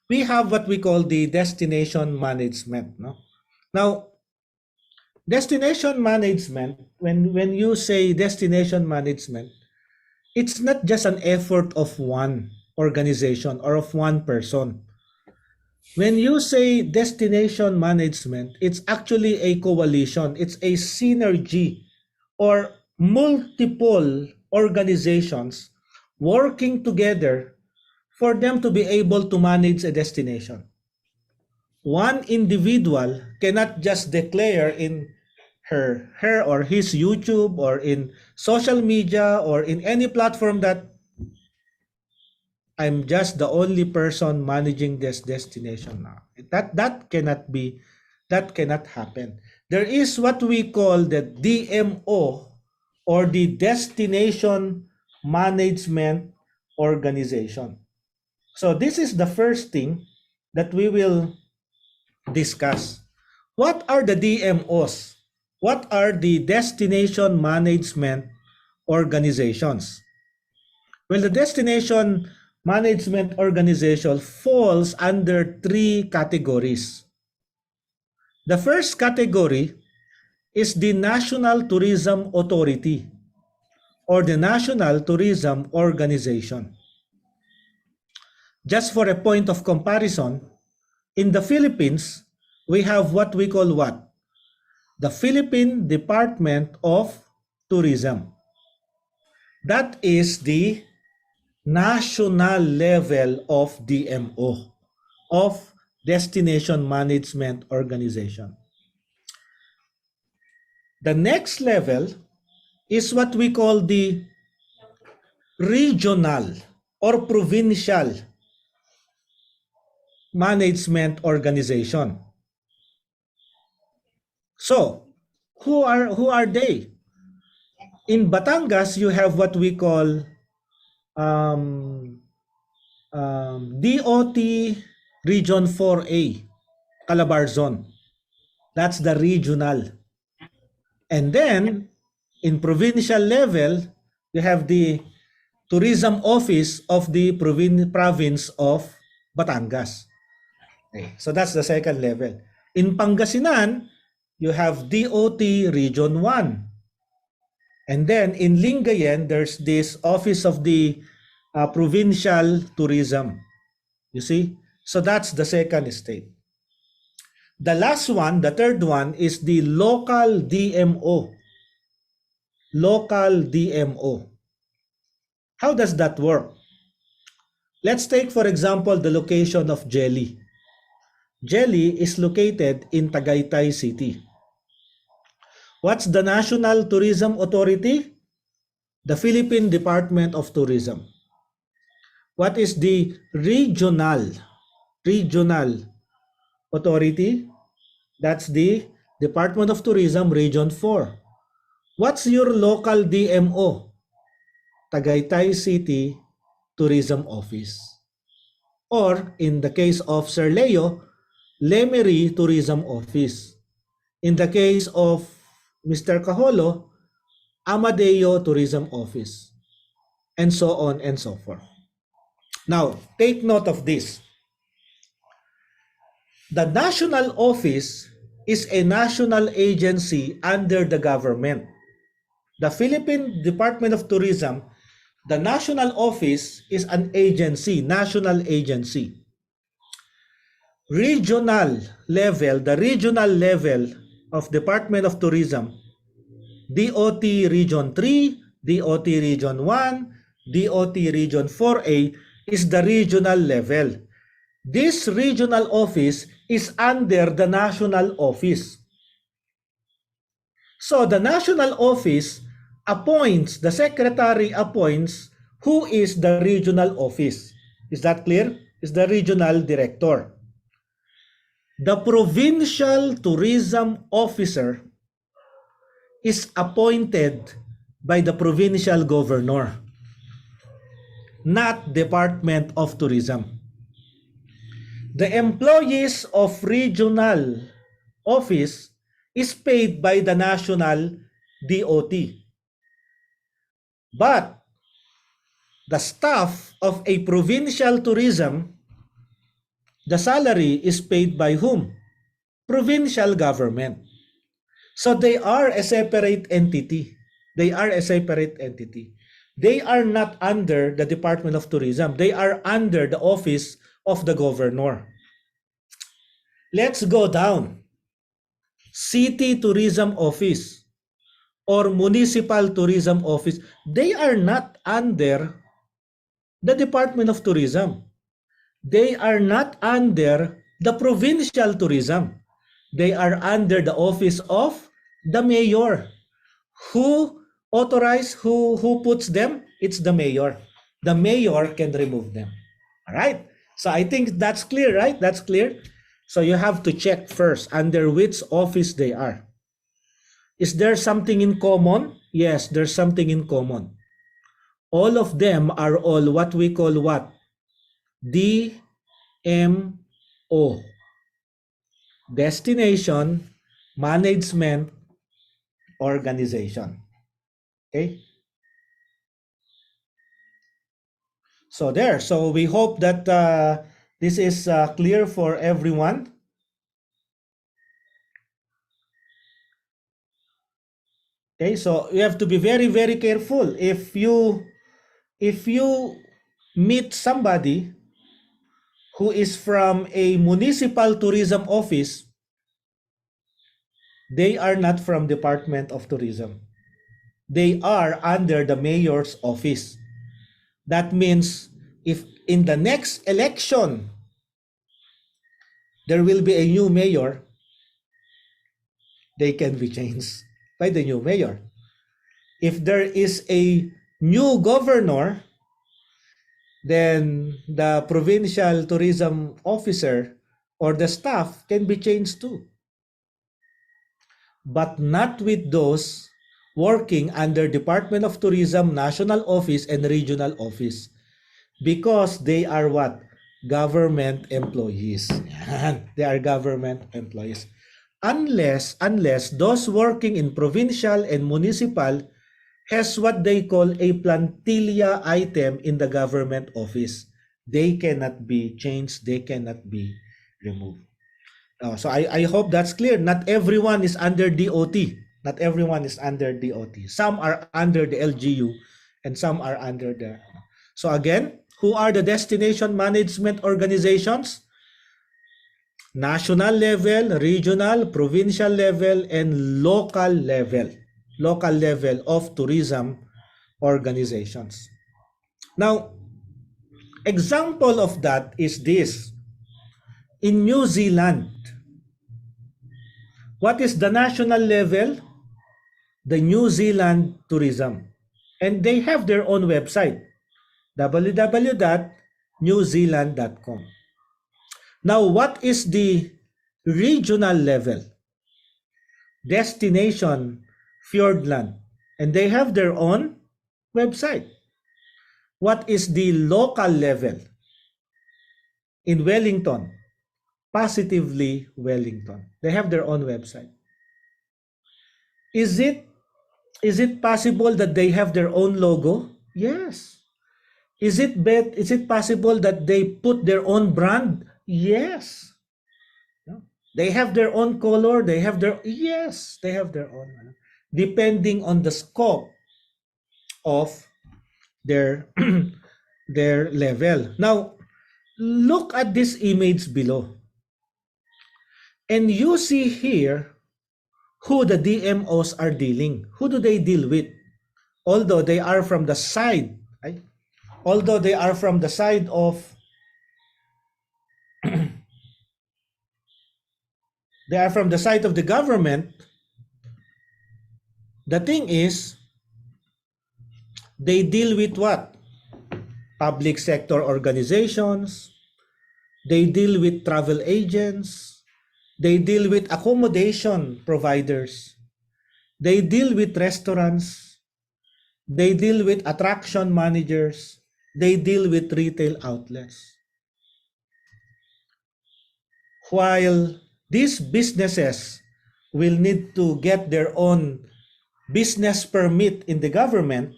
we have what we call the destination management. No? Now, destination management, when you say destination management, it's not just an effort of one organization or of one person. When you say destination management, it's actually a coalition, it's a synergy or multiple organizations working together for them to be able to manage a destination. One individual cannot just declare in her or his YouTube or in social media or in any platform that I'm just the only person managing this destination now. That cannot happen. There is what we call the DMO or the Destination Management Organization. So this is the first thing that we will discuss. What are the DMOs? What are the Destination Management Organizations? Well, the Destination Management Organization falls under three categories. The first category is the National Tourism Authority or the National Tourism Organization. Just for a point of comparison, in the Philippines, we have what we call what? The Philippine Department of Tourism. That is the national level of DMO, of Destination Management Organization. The next level is what we call the regional or provincial management organization. So, who are they? In Batangas, you have what we call DOT Region 4A, Calabarzon. That's the regional. And then, in provincial level, you have the Tourism Office of the province of Batangas. Okay, so that's the second level. In Pangasinan, you have DOT Region 1. And then in Lingayen, there's this Office of the Provincial Tourism. You see? So that's the second state. The last one, the third one, is the local DMO. Local DMO. How does that work? Let's take, for example, the location of Jelly. Jelly is located in Tagaytay City. What's the National Tourism Authority? The Philippine Department of Tourism. What is the regional authority? That's the Department of Tourism Region 4. What's your local DMO? Tagaytay City Tourism Office. Or in the case of Sir Leo, Lemery Tourism Office. In the case of Mr. Kaholo, Amadeo Tourism Office. And so on and so forth. Now, take note of this. The national office is a national agency under the government. The Philippine Department of Tourism, the national office is an agency, national agency. Regional level, the regional level of Department of Tourism, DOT Region 3, DOT Region 1, DOT Region 4A is the regional level. This regional office is under the national office. So the national office appoints, the secretary appoints who is the regional office. Is that clear? Is the regional director. The provincial tourism officer is appointed by the provincial governor, not Department of Tourism. The employees of regional office is paid by the national DOT. But the staff of a provincial tourism, the salary is paid by whom? Provincial government. So they are a separate entity. They are a separate entity. They are not under the Department of Tourism. They are under the office of the governor. Let's go down. City Tourism Office or Municipal Tourism Office, they are not under the Department of Tourism. They are not under the Provincial Tourism. They are under the office of the mayor. Who authorizes, who puts them? It's the mayor. The mayor can remove them. All right. So I think that's clear, right? That's clear. So you have to check first under which office they are. Is there something in common? Yes, there's something in common. All of them are all what we call what? DMO. Destination Management Organization. Okay. So there. So we hope that this is clear for everyone. Okay. So you have to be very, very careful. If you meet somebody who is from a municipal tourism office, they are not from Department of Tourism. They are under the mayor's office. That means if in the next election there will be a new mayor, they can be changed by the new mayor. If there is a new governor, then the provincial tourism officer or the staff can be changed too. But not with those working under Department of Tourism, National Office, and Regional Office. Because they are what? Government employees. They are government employees. Unless those working in provincial and municipal has what they call a plantilla item in the government office. They cannot be changed. They cannot be removed. So I hope that's clear. Not everyone is under DOT. Not everyone is under DOT. Some are under the LGU and some are under the... So again, who are the destination management organizations? National level, regional, provincial level, and local level. Local level of tourism organizations. Now, example of that is this. In New Zealand, what is the national level? The New Zealand Tourism. And they have their own website, www.newzealand.com. Now, what is the regional level? Destination Fiordland. And they have their own website. What is the local level? In Wellington, Positively Wellington. They have their own website. Is it possible that they have their own logo? Yes. Is it possible that they put their own brand? Yes. They have their own color. They have their own. Depending on the scope of their their level. Now, look at this image below. And you see here who the DMOs are dealing. Who do they deal with? Although they are from the side, right? Although they are from the side of they are from the side of the government, the thing is, they deal with what? Public sector organizations. They deal with travel agents. They deal with accommodation providers. They deal with restaurants. They deal with attraction managers. They deal with retail outlets. While these businesses will need to get their own business permit in the government,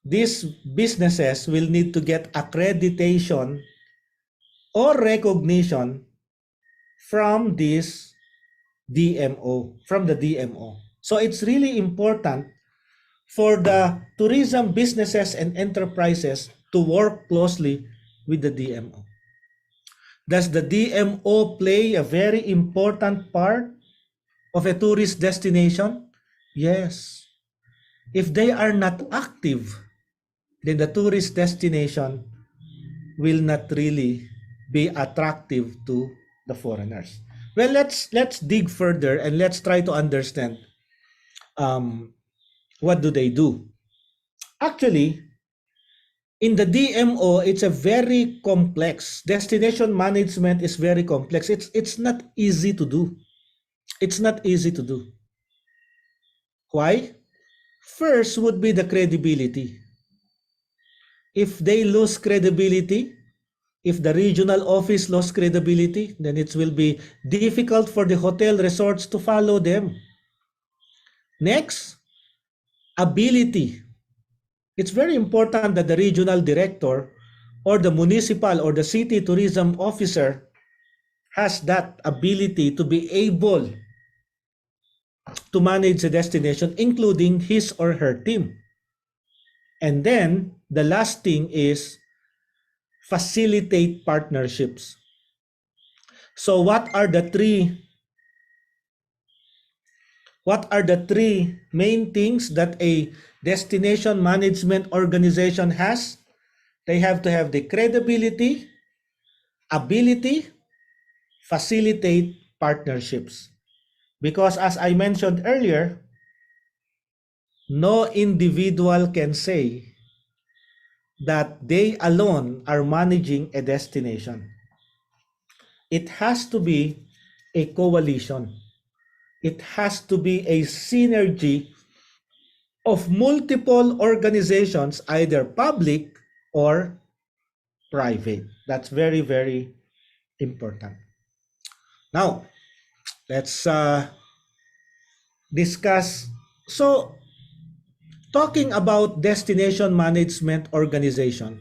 these businesses will need to get accreditation or recognition from this DMO, from the DMO. So it's really important for the tourism businesses and enterprises to work closely with the DMO. Does the DMO play a very important part of a tourist destination? Yes. If they are not active, then the tourist destination will not really be attractive to the foreigners. Well, let's dig further and let's try to understand what do they do. Actually, in the DMO, it's a very complex. Destination management is very complex. It's not easy to do. It's not easy to do. Why? First would be the credibility. If they lose credibility, if the regional office lost credibility, then it will be difficult for the hotel resorts to follow them. Next, ability. It's very important that the regional director or the municipal or the city tourism officer has that ability to be able to manage the destination, including his or her team. And then the last thing is facilitate partnerships. So what are the three main things that a destination management organization has? They have to have the credibility, ability, facilitate partnerships. Because as I mentioned earlier, no individual can say that they alone are managing a destination. It has to be a coalition. It has to be a synergy of multiple organizations, either public or private. That's very, very important. Now, let's discuss. So, talking about destination management organization.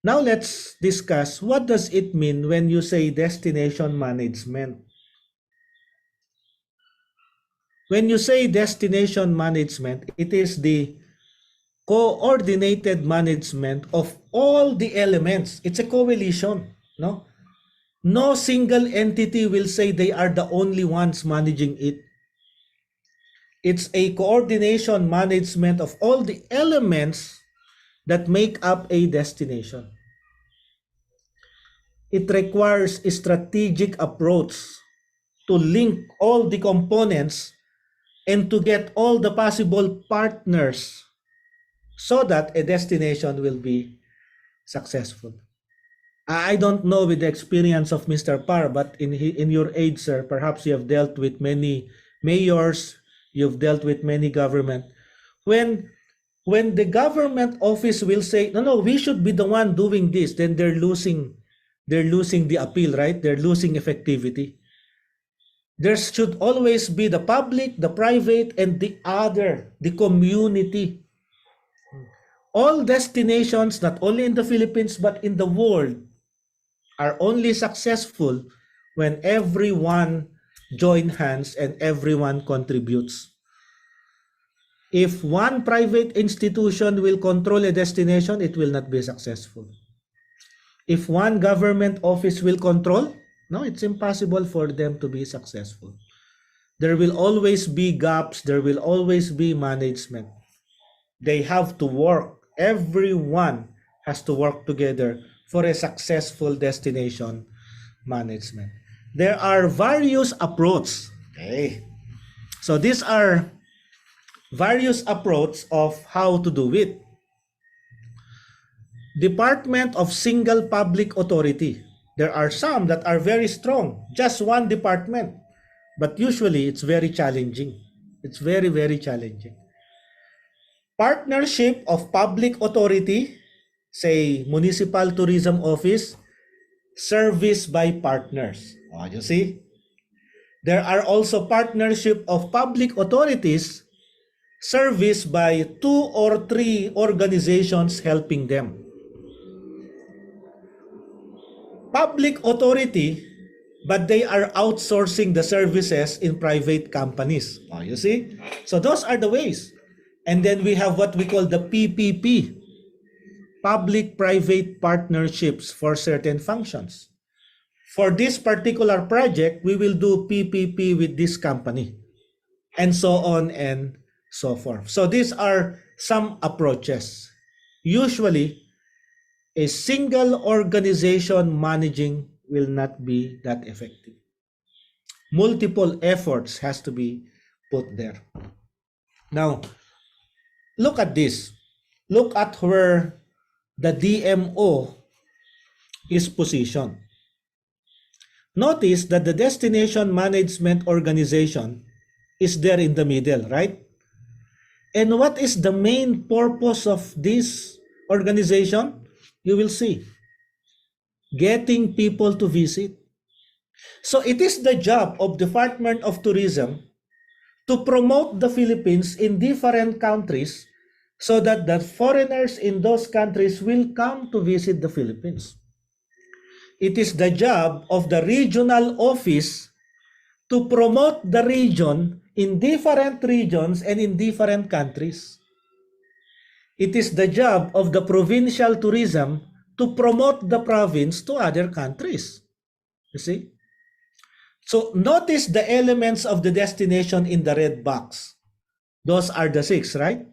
Now let's discuss what does it mean when you say destination management. When you say destination management, it is the coordinated management of all the elements. It's a coalition, no? No single entity will say they are the only ones managing it. It's a coordination management of all the elements that make up a destination. It requires a strategic approach to link all the components and to get all the possible partners so that a destination will be successful. I don't know with the experience of Mr. Parr, but in your age, sir, perhaps you have dealt with many mayors, you've dealt with many government. When the government office will say, no, we should be the one doing this, then they're losing the appeal, right? They're losing effectivity. There should always be the public, the private, and the community. All destinations, not only in the Philippines, but in the world, are only successful when everyone joins hands and everyone contributes. If one private institution will control a destination, it will not be successful. If one government office will control, no, it's impossible for them to be successful. There will always be gaps. There will always be management. They have to work. Everyone has to work together for a successful destination management. There are various approaches. Okay. So these are various approaches of how to do it. Department of Single Public Authority. There are some that are very strong, just one department. But usually it's very challenging. It's very, very challenging. Partnership of public authority, say municipal tourism office, service by partners. Oh, you see? There are also partnership of public authorities, service by 2 or 3 organizations helping them. public authority, but they are outsourcing the services in private companies. Oh, you see? So those are the ways. And then we have what we call the PPP, public-private partnerships for certain functions. For this particular project, we will do PPP with this company, and so on and so forth. So these are some approaches. Usually, a single organization managing will not be that effective. Multiple efforts has to be put there. Now, look at this. Look at where the DMO is positioned. Notice that the destination management organization is there in the middle, right? And what is the main purpose of this organization? You will see. Getting people to visit. So it is the job of Department of Tourism to promote the Philippines in different countries so that the foreigners in those countries will come to visit the Philippines. It is the job of the regional office to promote the region in different regions and in different countries. It is the job of the provincial tourism to promote the province to other countries. You see? So notice the elements of the destination in the red box. Those are the 6, right?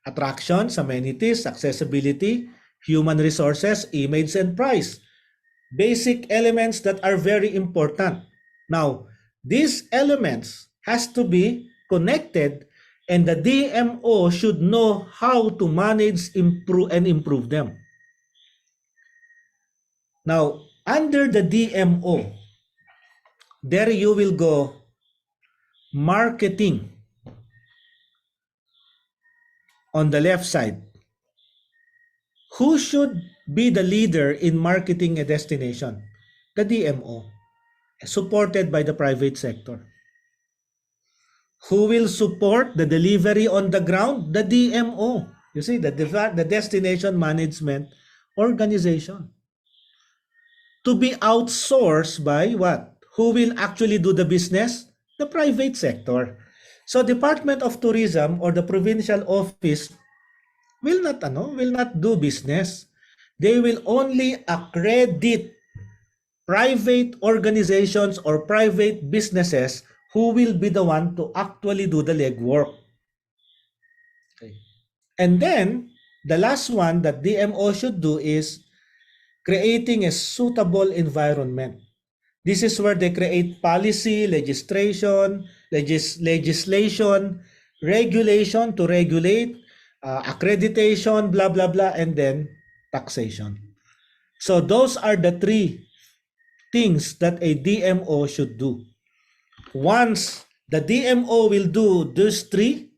Attractions, amenities, accessibility, human resources, image, and price. Basic elements that are very important. Now, these elements has to be connected, and the DMO should know how to manage, improve them. Now, under the DMO, there you will go marketing on the left side. Who should be the leader in marketing a destination? The DMO, supported by the private sector. Who will support the delivery on the ground? The DMO. You see, the Destination Management Organization. To be outsourced by what? Who will actually do the business? The private sector. So Department of Tourism or the provincial office will not do business. They will only accredit private organizations or private businesses who will be the one to actually do the legwork. Okay. And then the last one that DMO should do is creating a suitable environment. This is where they create policy, legislation, regulation to regulate, accreditation, blah, blah, blah, and then taxation. So those are the 3 things that a DMO should do. Once the DMO will do those 3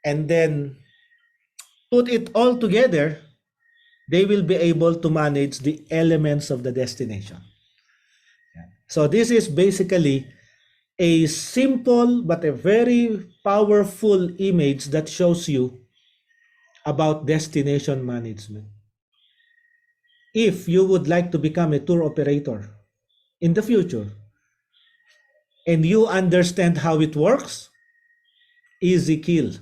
and then put it all together, they will be able to manage the elements of the destination. So this is basically a simple but a very powerful image that shows you about destination management. If you would like to become a tour operator in the future and you understand how it works, easy kill.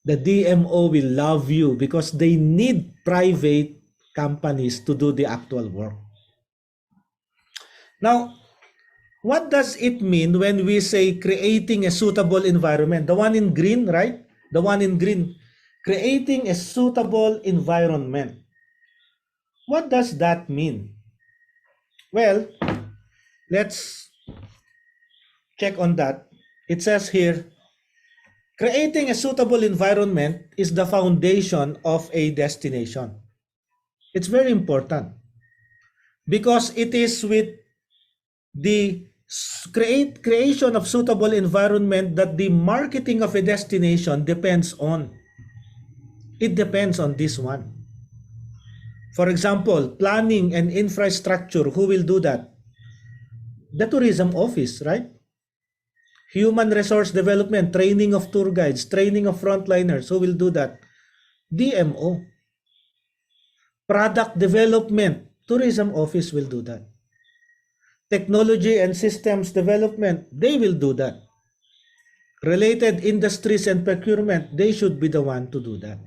The DMO will love you because they need private companies to do the actual work. Now, what does it mean when we say creating a suitable environment? The one in green, right? The one in green. Creating a suitable environment. What does that mean? Well, let's check on that. It says here, creating a suitable environment is the foundation of a destination. It's very important because it is with the creation of suitable environment that the marketing of a destination depends on. It depends on this one. For example, planning and infrastructure, who will do that? The tourism office, right? Human resource development, training of tour guides, training of frontliners, who will do that? DMO. Product development, tourism office will do that. Technology and systems development, they will do that. Related industries and procurement, they should be the one to do that.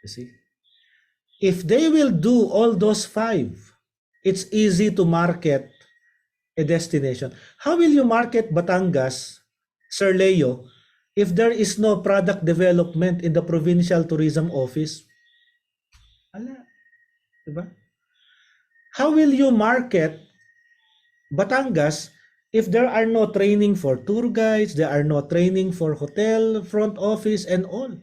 You see? If they will do all those 5, it's easy to market a destination. How will you market Batangas, Sir Leo, if there is no product development in the provincial tourism office? Ala, diba? How will you market Batangas if there are no training for tour guides, there are no training for hotel front office and all?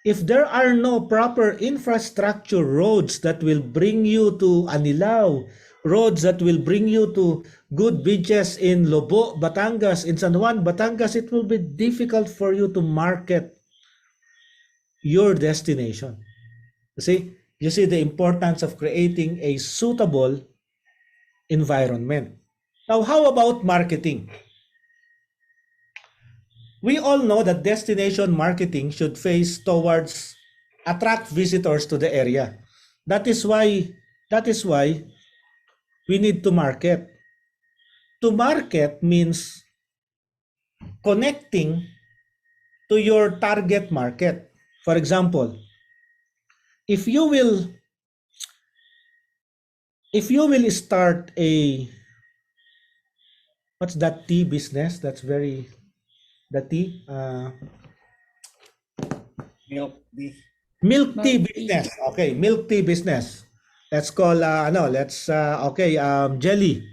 If there are no proper infrastructure roads that will bring you to Anilao, roads that will bring you to good beaches in Lobo, Batangas, in San Juan, Batangas, it will be difficult for you to market your destination. You see the importance of creating a suitable environment. Now, how about marketing? We all know that destination marketing should face towards attract visitors to the area. That is why we need to market. To market means connecting to your target market. For example, if you will start a, what's that tea business? That's very, the tea, milk tea business. Okay, milk tea business. Let's call jelly.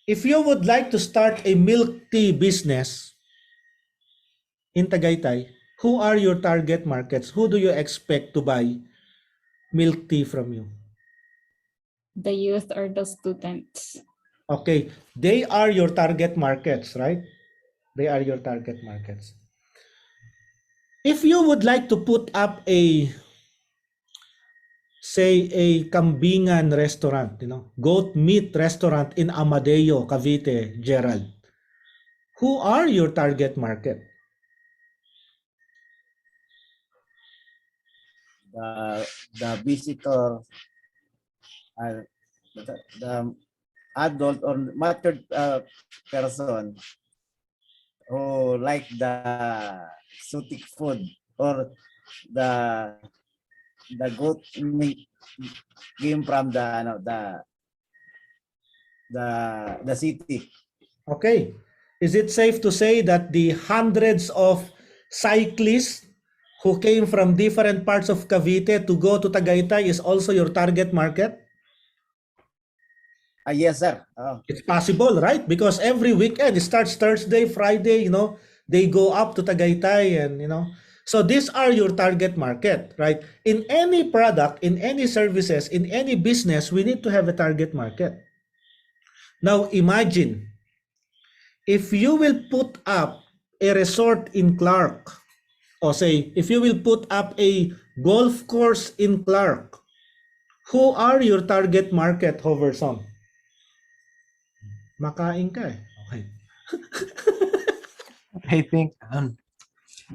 If you would like to start a milk tea business in Tagaytay, who are your target markets? Who do you expect to buy milk tea from you? The youth or the students. Okay, they are your target markets, right? They are your target markets. If you would like to put up a, say, a Kambingan restaurant, goat meat restaurant in Amadeo, Cavite, Gerald, who are your target market? The visitor, the adult or matured person who like the exotic food or the goat meat came from the city. Okay. Is it safe to say that the hundreds of cyclists who came from different parts of Cavite to go to Tagaytay is also your target market? Yes, sir. It's possible, right? Because every weekend, it starts Thursday, Friday, they go up to Tagaytay and, so these are your target market, right? In any product, in any services, in any business, we need to have a target market. Now, imagine if you will put up a resort in Clark, or say, if you will put up a golf course in Clark, who are your target market, Hoverson? Makain ka eh. Okay. I think,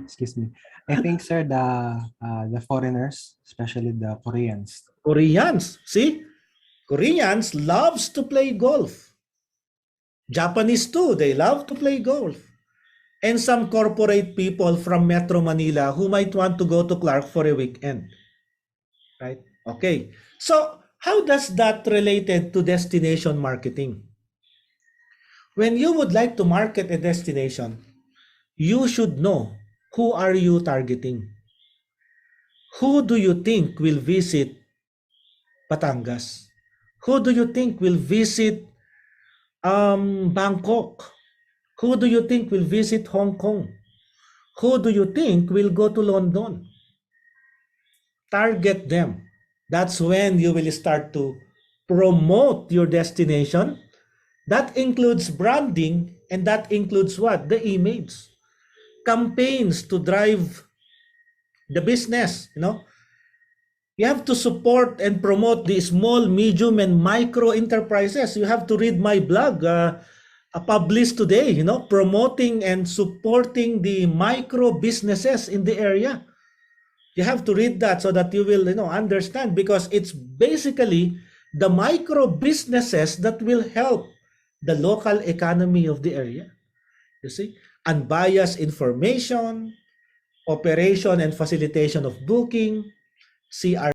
excuse me. I think, sir, the foreigners, especially the Koreans. Koreans, see? Koreans loves to play golf. Japanese too, they love to play golf. And some corporate people from Metro Manila who might want to go to Clark for a weekend. Right? Okay. So, how does that related to destination marketing? When you would like to market a destination, you should know who are you targeting. Who do you think will visit Batangas? Who do you think will visit Bangkok? Who do you think will visit Hong Kong? Who do you think will go to London? Target them. That's when you will start to promote your destination. That includes branding, and that includes what? The image. Campaigns to drive the business, You have to support and promote the small, medium, and micro enterprises. You have to read my blog, published today, promoting and supporting the micro businesses in the area. You have to read that so that you will, understand, because it's basically the micro businesses that will help the local economy of the area. You see, unbiased information, operation and facilitation of booking, CR